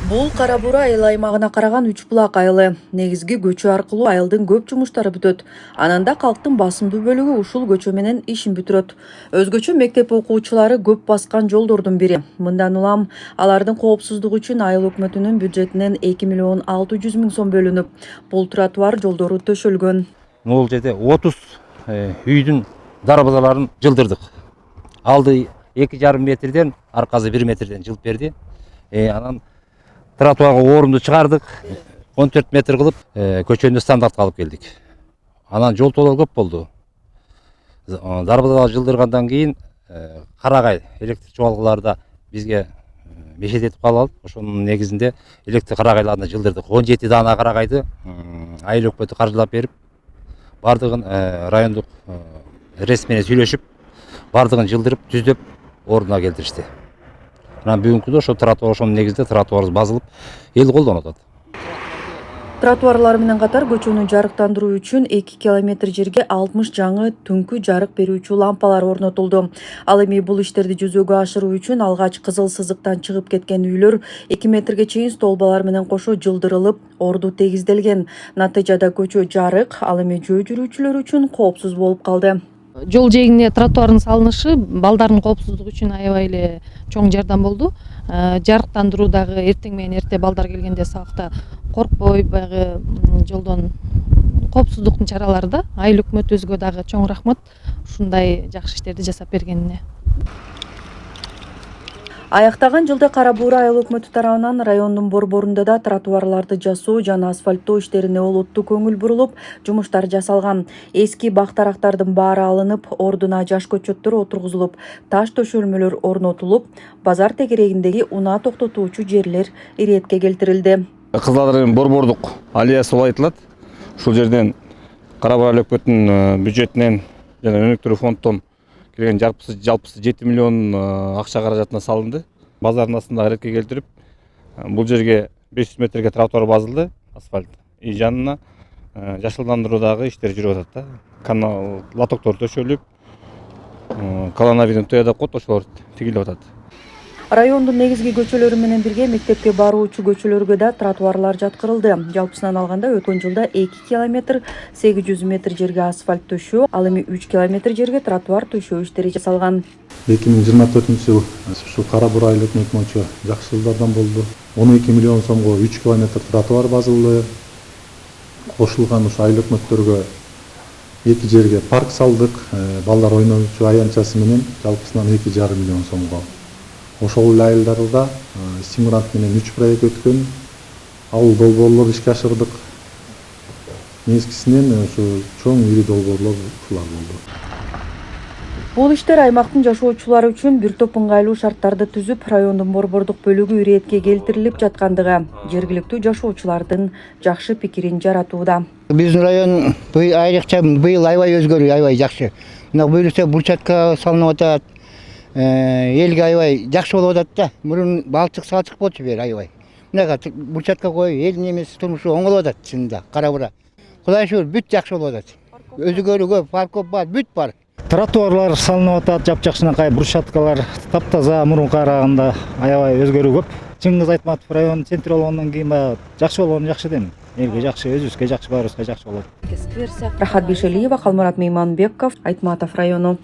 Бул Кара Бура айыл аймагына караган Үч Булак айылы. Негизги көчө аркылуу айылдын көп жумуштары бүтөт. Ананда калктын басымдуу бөлүгү ушул көчө менен ишин бүтүрөт. Өзгөчө мектеп окуучулары көп баскан жолдордун бири. Мындан улам алардын коопсуздугу үчүн айыл өкмөтүнүн бюджетинен 2 миллион 600 миң сом бөлүнүп, бул тротуар жолдору төшөлгөн. Бул жерде 30 үйдүн дарбазаларын жылдырдык. Алды 2,5 метрден, аркасы 1 метрден жылып берди. Анан тротуарга орунду чыгардык. 14 метр кылып, көчөнү стандартка алып келдик. Анан жол толоо көп болду. Дарбазалар жылдыргандан кийин карагай электр чуалгыларда бизге мешет этип калып, ошонун негизинде электр карагайларына жылдырдык. 17 дана карагайды айыл өкмөтү каржылап берип, бардыгын райондук РЭС менен сүйлөшүп, бардыгын жылдырып, түздөп ордуна келтиришти. Анан бүгүнкү күндө ошо тротуар ошонун негизинде тротуар базылып, эл колдонуп атат. Тротуарлар менен катар көчөнү жарыктандыруу үчүн 2 километр жерге 60 жаңы түнкү жарык берүүчү лампалар орнотулду. Ал эми бул иштерди жүзөгө ашыруу үчүн алгач кызыл сызыктан чыгып кеткен үйлөр 2 метрге чейин столбалар менен кошо жылдырылып, орду тегизделген. Натыйжада көчө жарык, ал эми жөө жүрүүчүлөр үчүн коопсуз болуп калды. Жол жээгине тротуардын салынышы балдардын коопсуздугу үчүн аябай эле чоң жардам болду. Жарыктандыруу дагы эртең менен эрте балдар келгенде сабакта коркпой, баягы жолдон коопсуздуктун чаралары да айыл өкмөтүбүзгө дагы чоң рахмат ушундай жакшы иштерди жасап бергенине. Аяктаган жылда Кара Бура айыл өкмөтү тарабынан райондун борборунда да тротуарларды жасоо жана асфальттоо иштерине олуттуу көңүл бурулуп, жумуштар жасалган. Эски бак-дарактардын баары алынып, ордуна жаш көчөттөр отургузулуп, таш төшөлмөлөр орнотулуп, базар тегерегиндеги унаа токтотуучу жерлер иретке келтирилди. Кызылдардын борбордук алиясы болуп айтылат. Ушул жерден Кара Бура айыл өкмөтүнүн бюджетинен жана өнүктүрүү фонддон келген жалпысы 7 миллион акча каражатына салынды. Базардын астында иретке келтирип, бул жерге 500 метрге тротуар базылды, асфальт. И жанына жашылдандыруудагы иштер жүрүп атат да. Канал лотоктор төшөлүп, колоновиден тоя деп коет, ошолор тигилип атат. Райондун негизги көчөлөрү менен бирге мектепке баруучу көчөлөргө да тротуарлар жаткырылды. Жалпысынан алганда өткөн жылда 2 километр 800 метр жерге асфальт төшөө, ал эми 3 километр жерге тротуар төшөө иштери жасалган. 2024-жыл ушул Кара Бура айыл өкмөтү боюнча жакшы жылдардан болду. 12 миллион сомго 3 километр тротуар базылды. Кошулган ушу айыл өкмөттөргө 2 жерге парк салдык, балдар ойноочу аянтчасы менен жалпысынан 2,5 миллион сомго. Ошол эле айылдарда стимулант менен 3 проект өткөн, ауыл долбоорлор ишке ашырдык. Негизгисинен ушу чоң ири долбоорлор ушулар болду. Бул иштер аймактын жашоочулары үчүн бир топ ыңгайлуу шарттарды түзүп, райондун борбордук бөлүгү иретке келтирилип жаткандыгы жергиликтүү жашоочулардын жакшы пикирин жаратууда. Биздин район айрыкча быйыл аябай өзгөрүү, аябай жакшы. Мына буюрса брусчатка салынып атат. Элге аябай жакшы болуп атат да. Мурун балчык болчу бери аябай. Мына брусчатка коюп, элдин эмеси турмушу оңолуп атат чынында. Кара Бура. Кудай шүгүр, бүт жакшы болуп атат. Өзгөрүү көп, парк бар, бүт бар. Тротуарлар салынып атат, жапжакшынакай брусчаткалар таптаза, мурунга караганда аябай өзгөрүү көп. Чыңгыз Айтматов районунун центри болгондон кийин баягы жакшы болгону жакшы дейм. Элге жакшы, өзүбүзгө жакшы, баарыбызга жакшы болот. Рахат Бишелиева, Калмурат Мейманбеков, Айтматов району.